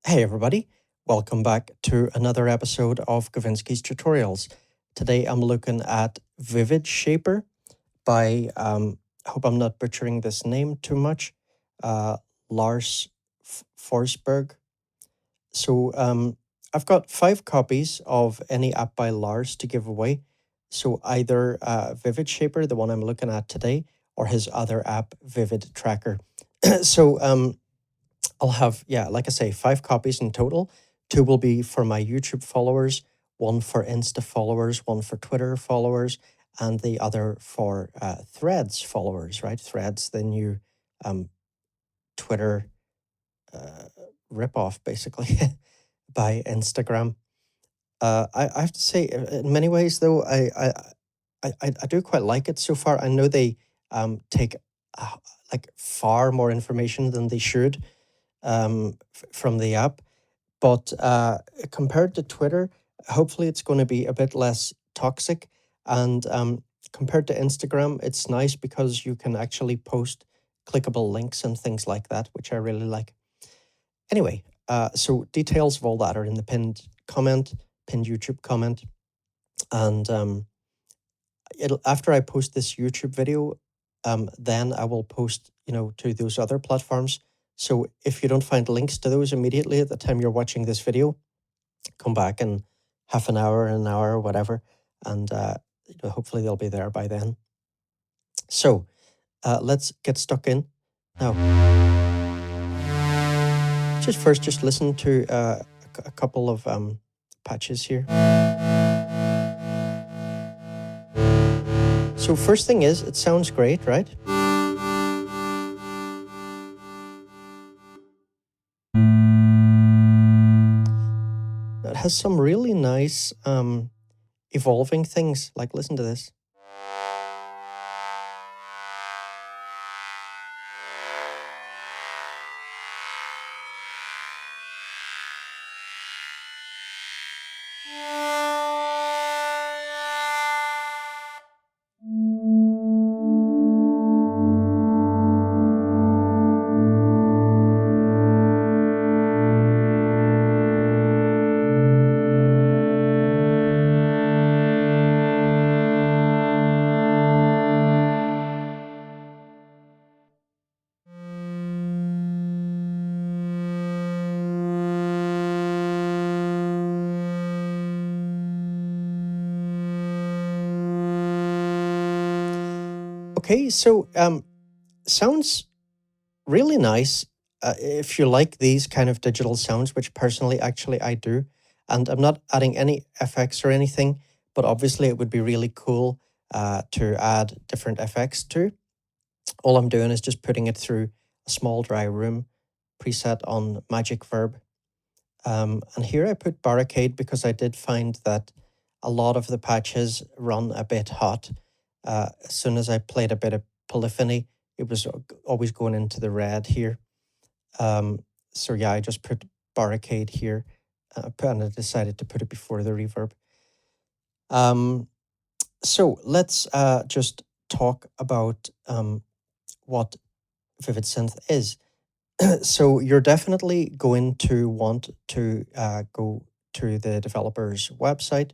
Hey everybody, welcome back to another episode of Gavinsky's Tutorials. Today I'm looking at VividShaper by, I hope I'm not butchering this name too much, Lars Forsberg. So I've got 5 copies of any app by Lars to give away. So either VividShaper, the one I'm looking at today, or his other app, Vivid Tracker. So I'll have, like I say, 5 copies in total. 2 will be for my YouTube followers, 1 for Insta followers, 1 for Twitter followers, and the other for Threads followers, right? Threads, the new Twitter ripoff, basically, by Instagram. I have to say, in many ways, though, I do quite like it so far. I know they take like far more information than they should from the app. But compared to Twitter, hopefully it's going to be a bit less toxic. And compared to Instagram, it's nice because you can actually post clickable links and things like that, which I really like. Anyway, so details of all that are in the pinned YouTube comment. And after I post this YouTube video, then I will post, to those other platforms. So if you don't find links to those immediately at the time you're watching this video, come back in half an hour, whatever, and hopefully they'll be there by then. So let's get stuck in. Now, just listen to a couple of patches here. So first thing is, it sounds great, right? It has some really nice evolving things, like listen to this. Okay, so sounds really nice if you like these kind of digital sounds, which personally, actually, I do. And I'm not adding any effects or anything, but obviously it would be really cool to add different effects to. All I'm doing is just putting it through a small dry room preset on Magic Verb. And here I put Barricade because I did find that a lot of the patches run a bit hot. As soon as I played a bit of polyphony, it was always going into the red here. So yeah, I just put Barricade here, and I decided to put it before the reverb. So let's just talk about what Vivid Synth is. So you're definitely going to want to go to the developer's website,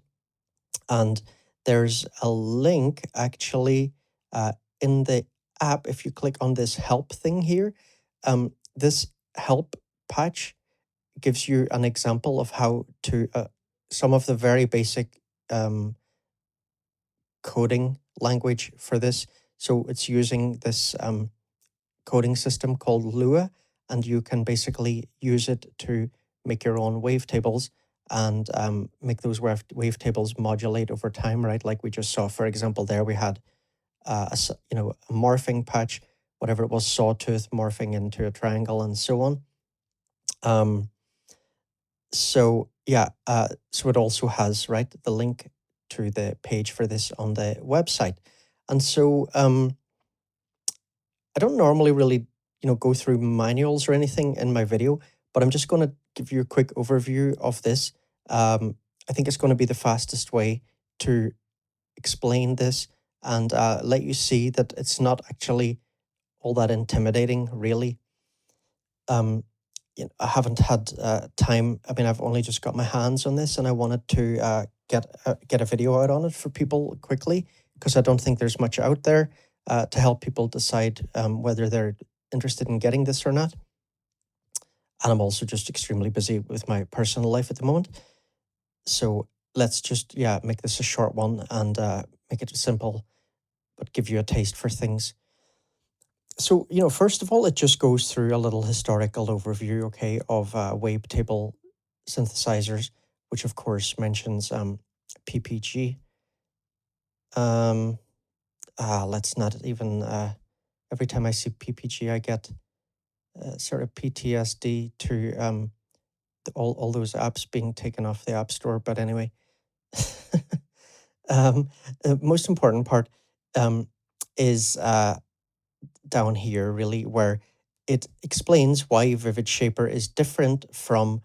and there's a link actually in the app. If you click on this help thing here, this help patch gives you an example of how to some of the very basic coding language for this. So it's using this coding system called Lua, and you can basically use it to make your own wavetables and make those wavetables modulate over time, right? Like we just saw, for example, there we had a morphing patch, whatever it was, sawtooth morphing into a triangle and so on. So it also has, right, the link to the page for this on the website. And so I don't normally really, go through manuals or anything in my video, but I'm just going to give you a quick overview of this. I think it's going to be the fastest way to explain this and let you see that it's not actually all that intimidating, really. I haven't had time. I mean, I've only just got my hands on this, and I wanted to get a video out on it for people quickly, because I don't think there's much out there to help people decide whether they're interested in getting this or not. And I'm also just extremely busy with my personal life at the moment. So let's just, make this a short one and make it simple, but give you a taste for things. So, first of all, it just goes through a little historical overview, okay, of wavetable synthesizers, which of course mentions PPG. Let's not even, every time I see PPG, I get sort of PTSD to all those apps being taken off the App Store. But anyway, the most important part is down here, really, where it explains why VividShaper is different from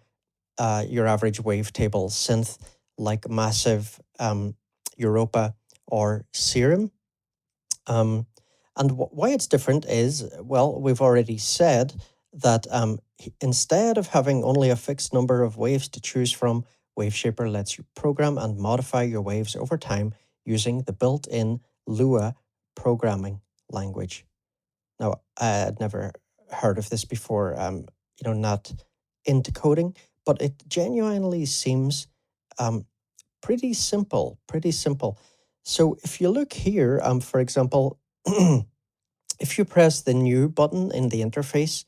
your average wavetable synth like Massive, Europa, or Serum. And why it's different is, well, we've already said that instead of having only a fixed number of waves to choose from, WaveShaper lets you program and modify your waves over time using the built-in Lua programming language. Now, I had never heard of this before, not into coding, but it genuinely seems pretty simple, pretty simple. So if you look here, for example, if you press the new button in the interface,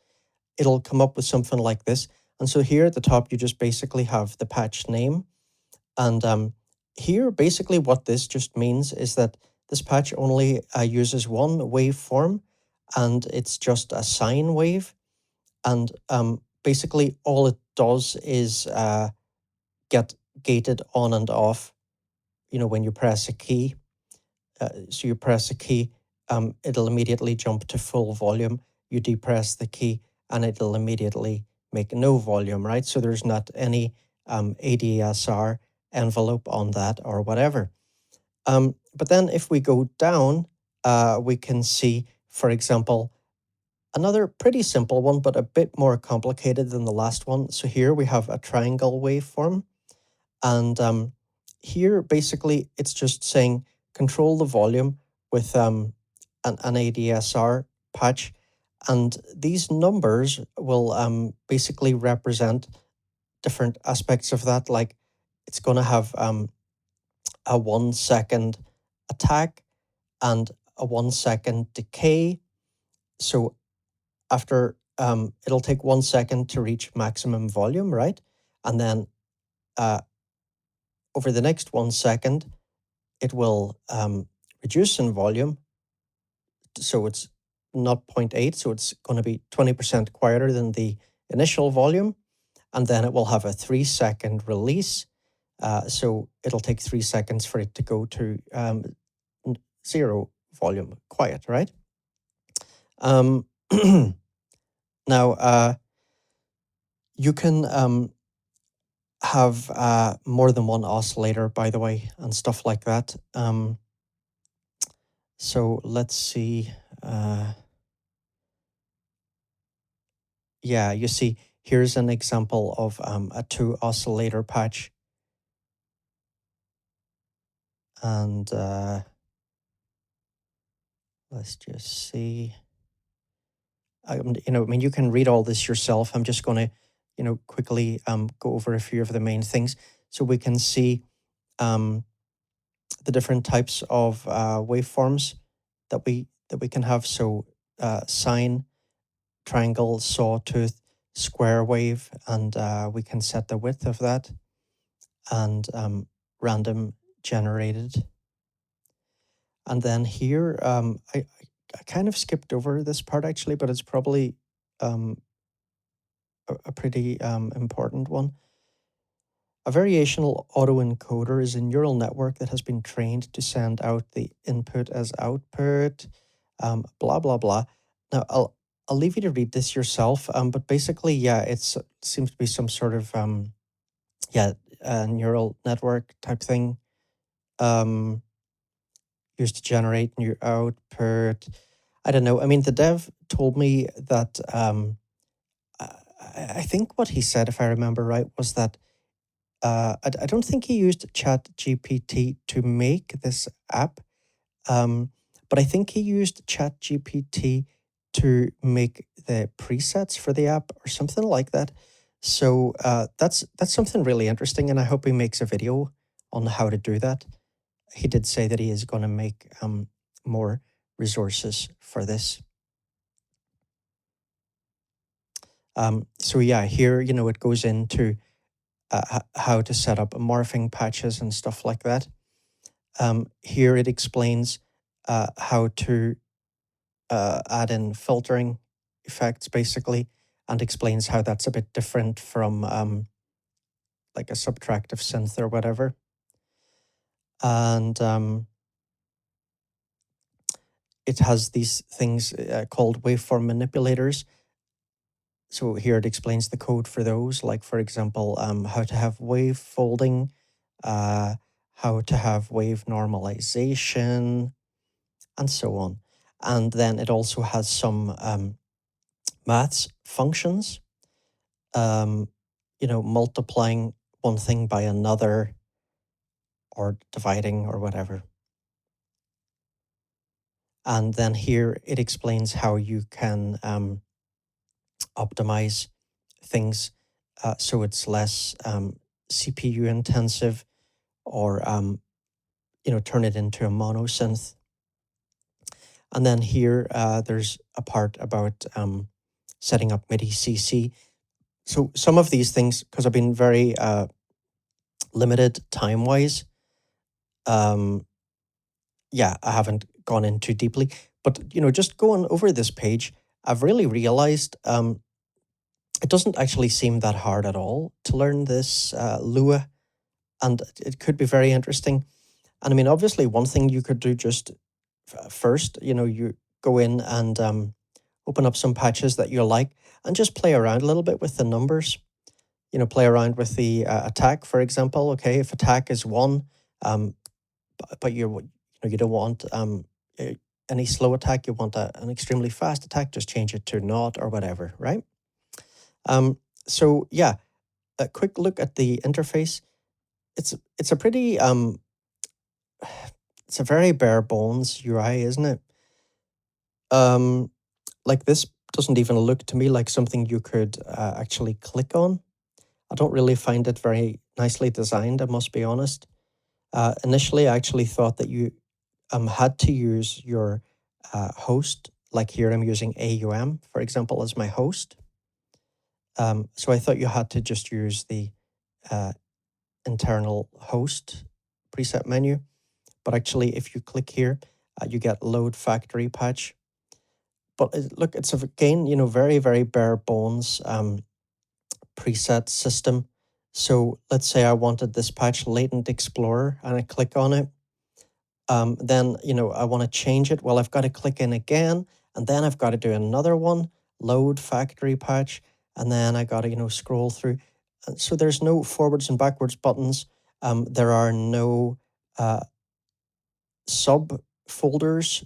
it'll come up with something like this. And so here at the top, you just basically have the patch name. And here, basically what this just means is that this patch only uses one waveform, and it's just a sine wave. And basically all it does is get gated on and off, when you press a key. So you press a key, it'll immediately jump to full volume. You depress the key and it'll immediately make no volume, right? So there's not any ADSR envelope on that or whatever. But then if we go down, we can see, for example, another pretty simple one, but a bit more complicated than the last one. So here we have a triangle waveform. And here, basically, it's just saying control the volume with an ADSR patch. And these numbers will basically represent different aspects of that. Like it's going to have a 1 second attack and a 1 second decay. So after it'll take 1 second to reach maximum volume, right? And then over the next 1 second, it will reduce in volume. So it's not 0.8, so it's going to be 20% quieter than the initial volume. And then it will have a 3 second release. So it'll take 3 seconds for it to go to 0 volume, quiet, right? Now, you can have more than one oscillator, by the way, and stuff like that. So let's see. Yeah, you see, here's an example of a 2 oscillator patch. And let's just see. You can read all this yourself. I'm just going to, quickly go over a few of the main things. So we can see the different types of waveforms that we can have. So sine, triangle, sawtooth, square wave, and we can set the width of that, and random generated. And then here, I kind of skipped over this part actually, but it's probably a pretty important one. A variational autoencoder is a neural network that has been trained to send out the input as output, blah, blah, blah. Now, I'll leave you to read this yourself, but basically, yeah, it seems to be some sort of, neural network type thing, used to generate new output. I don't know. I mean, the dev told me that I think what he said, if I remember right, was that I don't think he used ChatGPT to make this app, um, but I think he used ChatGPT to make the presets for the app or something like that. So that's something really interesting, and I hope he makes a video on how to do that. He did say that he is going to make more resources for this. So yeah, here, it goes into how to set up morphing patches and stuff like that. Here it explains how to add in filtering effects, basically, and explains how that's a bit different from like a subtractive synth or whatever. And it has these things called waveform manipulators. So here it explains the code for those, like, for example, how to have wave folding, how to have wave normalization, and so on. And then it also has some maths functions, multiplying one thing by another or dividing or whatever. And then here it explains how you can optimize things so it's less CPU intensive, or turn it into a mono synth. And then here there's a part about setting up MIDI CC. So some of these things, because I've been very limited time-wise, yeah, I haven't gone in too deeply. But just going over this page, I've really realized it doesn't actually seem that hard at all to learn this Lua, and it could be very interesting. And I mean, obviously, one thing you could do just first, you go in and open up some patches that you like and just play around a little bit with the numbers. Play around with the attack, for example. Okay, if attack is 1, but you don't want any slow attack, you want an extremely fast attack, just change it to 0 or whatever, right? So yeah, a quick look at the interface. It's a pretty it's a very bare bones UI, isn't it? Like, this doesn't even look to me like something you could actually click on. I don't really find it very nicely designed, I must be honest. Initially, I actually thought that you had to use your host. Like here, I'm using AUM, for example, as my host. So I thought you had to just use the internal host preset menu. But actually, if you click here, you get load factory patch. But look, it's again, very, very bare bones preset system. So let's say I wanted this patch Latent Explorer and I click on it. Then, I want to change it. Well, I've got to click in again, and then I've got to do another one, load factory patch, and then I got to, scroll through. And so there's no forwards and backwards buttons. There are no subfolders.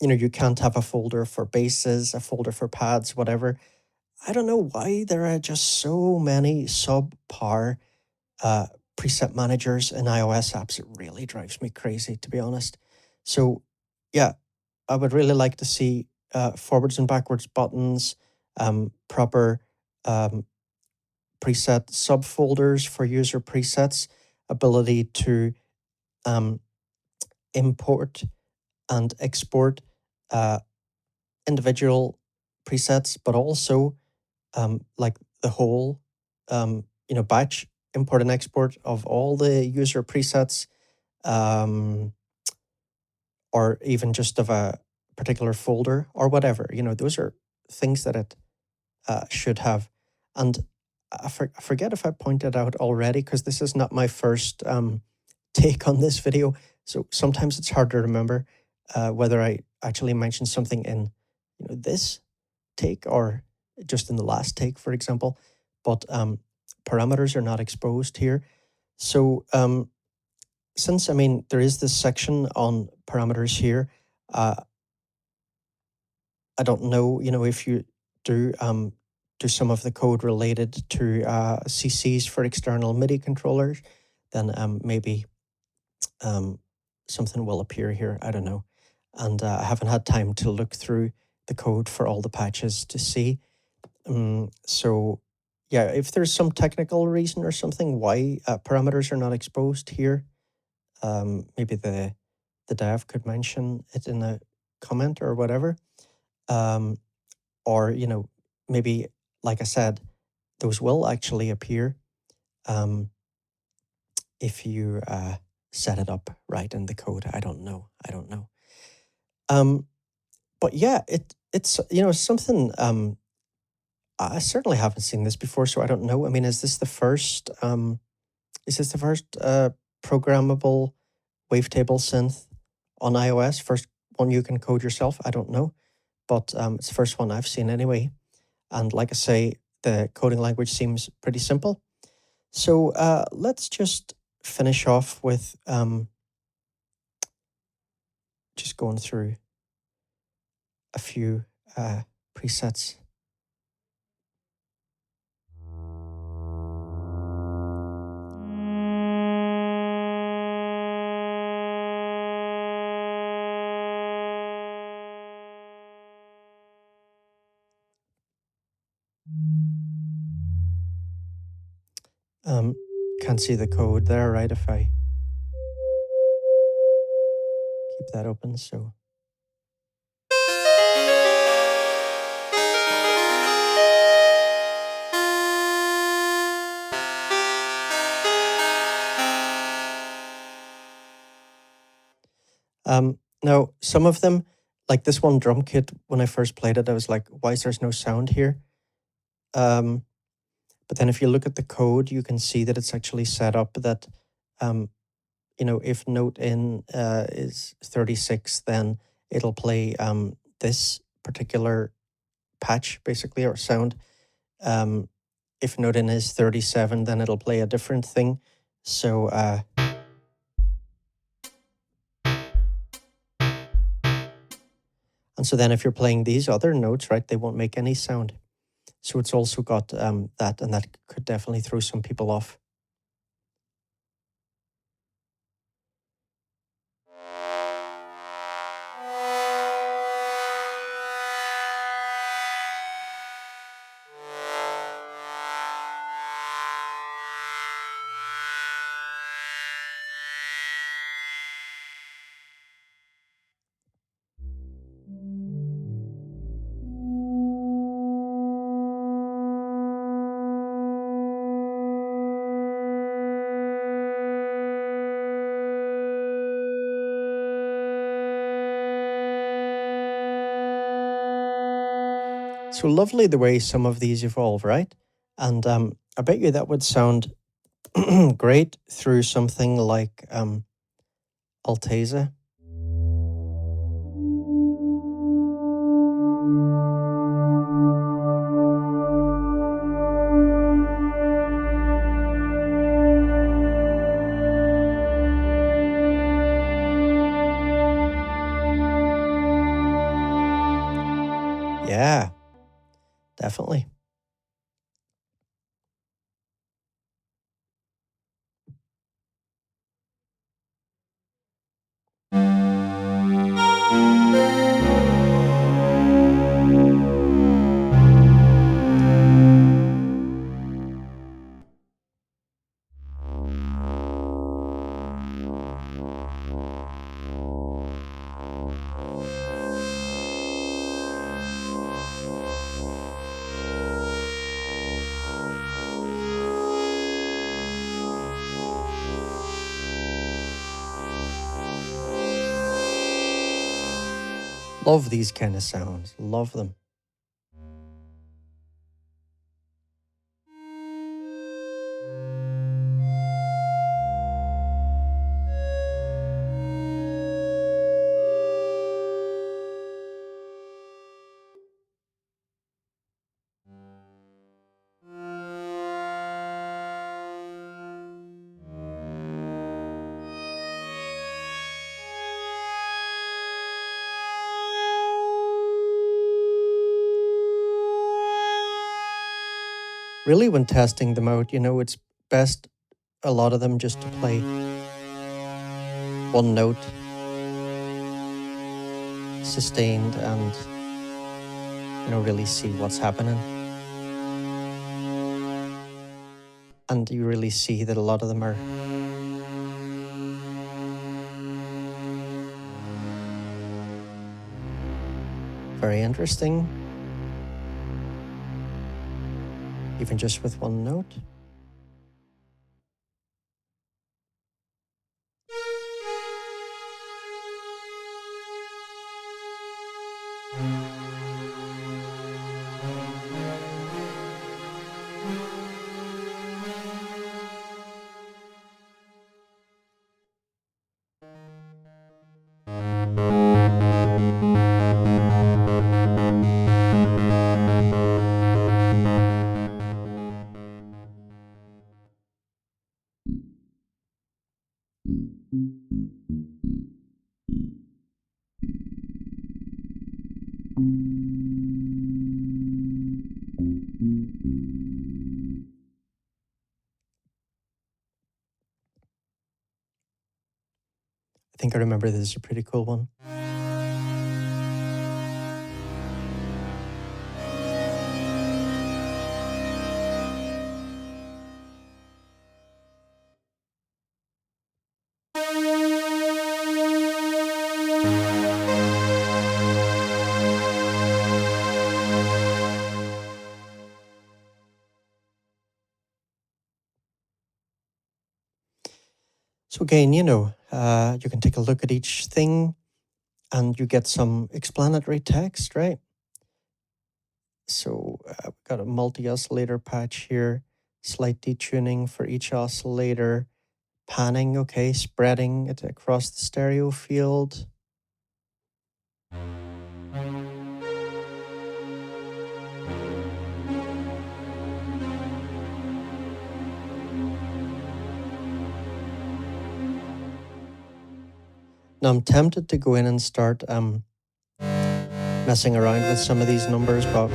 You can't have a folder for basses, a folder for pads, whatever. I don't know why there are just so many subpar preset managers in iOS apps. It really drives me crazy, to be honest. So yeah, I would really like to see forwards and backwards buttons, proper preset subfolders for user presets, ability to import and export individual presets, but also like the whole batch import and export of all the user presets, or even just of a particular folder or whatever. Those are things that it should have. And I forget if I pointed out already, because this is not my first take on this video. So sometimes it's hard to remember whether I actually mentioned something in this take or just in the last take, for example. But parameters are not exposed here. So since, there is this section on parameters here, I don't know, if you do do some of the code related to CCs for external MIDI controllers, then maybe something will appear here. I don't know. And I haven't had time to look through the code for all the patches to see. So yeah, if there's some technical reason or something why parameters are not exposed here, maybe the dev could mention it in a comment or whatever. Or, you know, maybe, like I said, those will actually appear if you set it up right in the code. I don't know. But yeah, it's you know, something I certainly haven't seen this before, so I don't know. I mean, is this the first programmable wavetable synth on iOS? First one you can code yourself? I don't know, but it's the first one I've seen anyway. And like I say, the coding language seems pretty simple. So let's just finish off with just going through a few presets. Can't see the code there, right? If I keep that open, so. Now, some of them, like this one drum kit, when I first played it, I was like, why is there's no sound here? But then if you look at the code, you can see that it's actually set up that, you know, if note in is 36, then it'll play this particular patch, basically, or sound. If note in is 37, then it'll play a different thing. So, and so then if you're playing these other notes, right, they won't make any sound. So it's also got that, and that could definitely throw some people off. So lovely the way some of these evolve, right? And I bet you that would sound great through something like Alteza. Yeah, definitely. Love these kind of sounds. Love them. really, when testing them out, you know, it's best, a lot of them, just to play one note sustained and, you know, really see what's happening. And you really see that a lot of them are very interesting, even just with one note. I think I remember this is a pretty cool one. So again, you know, you can take a look at each thing and you get some explanatory text, right? So we've got a multi-oscillator patch here, slight detuning for each oscillator, panning, okay, spreading it across the stereo field. Now I'm tempted to go in and start messing around with some of these numbers, but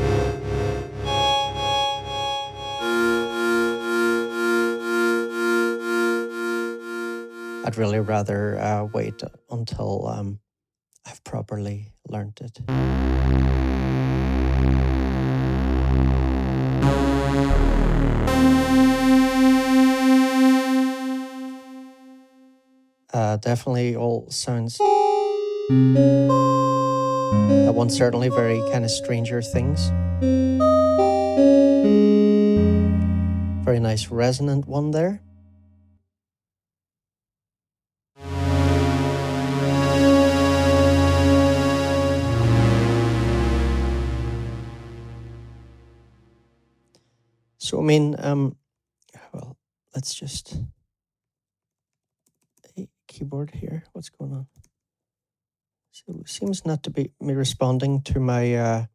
I'd really rather wait until I've properly learned it. Definitely all sounds. That one's certainly very kind of Stranger Things. Very nice resonant one there. So, I mean, well, let's just, hey, keyboard here, what's going on? So it seems not to be me responding to my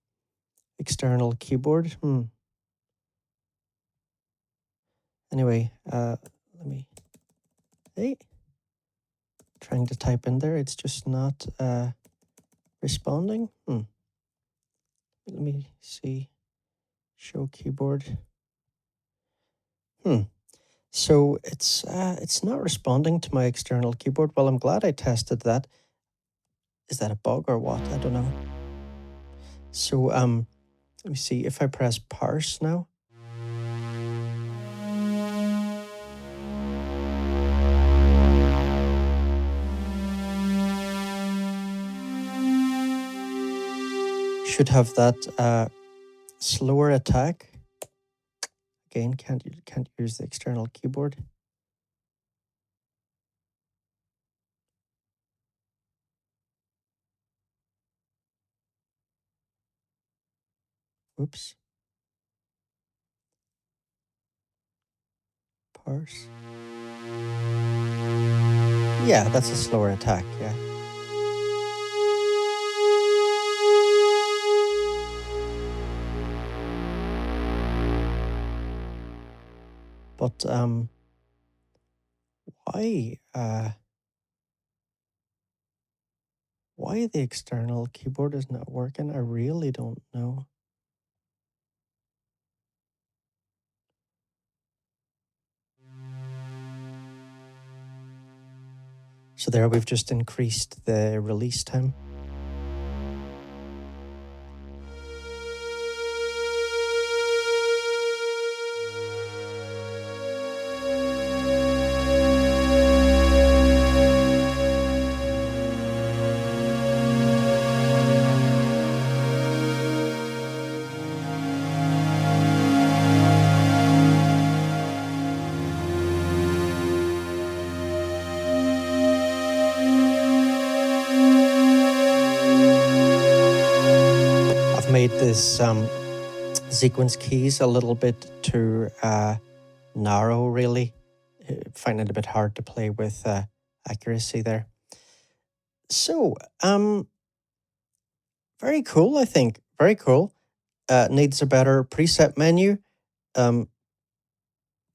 external keyboard. Anyway, let me, hey, trying to type in there, it's just not responding. Let me see, show keyboard. So it's not responding to my external keyboard. Well, I'm glad I tested that. Is that a bug or what? I don't know. So let me see if I press parse now. Should have that slower attack. Again, can't use the external keyboard. Oops. Parse. Yeah, that's a slower attack, yeah. But why the external keyboard is not working, I really don't know. So there we've just increased the release time. Made this sequence keys a little bit too narrow, really. Find it a bit hard to play with accuracy there. So, very cool, I think. Very cool. Needs a better preset menu.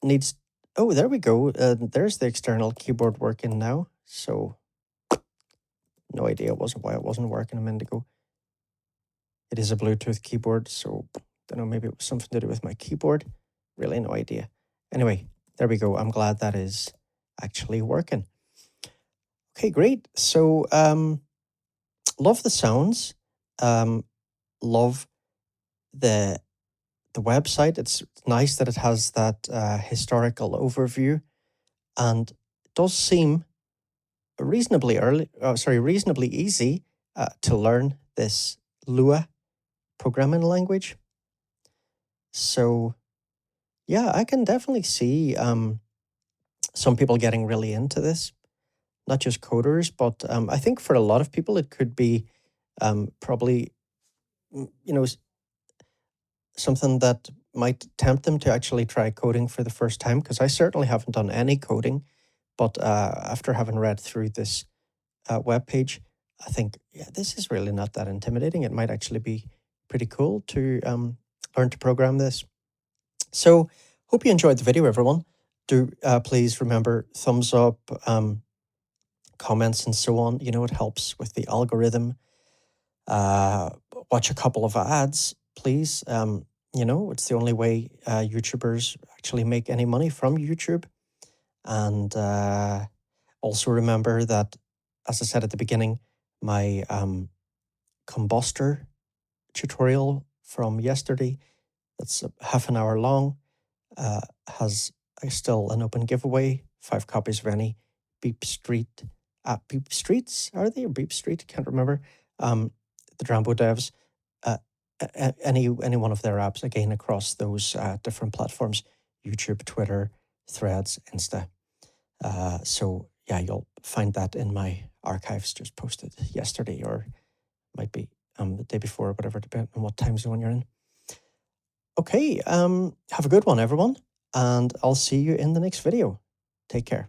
Needs... Oh, there we go. There's the external keyboard working now. So, no idea why it wasn't working a minute ago. It is a Bluetooth keyboard, so don't know, maybe it was something to do with my keyboard. Really no idea. Anyway, there we go. I'm glad that is actually working. Okay, great. So, love the sounds. Love the website. It's nice that it has that historical overview, and it does seem reasonably easy to learn this Lua programming language. So, yeah, I can definitely see some people getting really into this, not just coders, but I think for a lot of people it could be probably, something that might tempt them to actually try coding for the first time, because I certainly haven't done any coding, but after having read through this webpage, I think, yeah, this is really not that intimidating. It might actually be pretty cool to learn to program this. So, hope you enjoyed the video, everyone. Do please remember thumbs up, comments, and so on. It helps with the algorithm. Watch a couple of ads, please. It's the only way YouTubers actually make any money from YouTube. And also remember that, as I said at the beginning, my combustor tutorial from yesterday, that's half an hour long, has still an open giveaway, 5 copies of any Beep Streets, are they? Or Beep Street? Can't remember. The Drambo devs, any one of their apps, again, across those different platforms, YouTube, Twitter, Threads, Insta. So, yeah, you'll find that in my archives just posted yesterday, or might be the day before, or whatever, depending on what time zone you're in. Okay, have a good one, everyone, and I'll see you in the next video. Take care.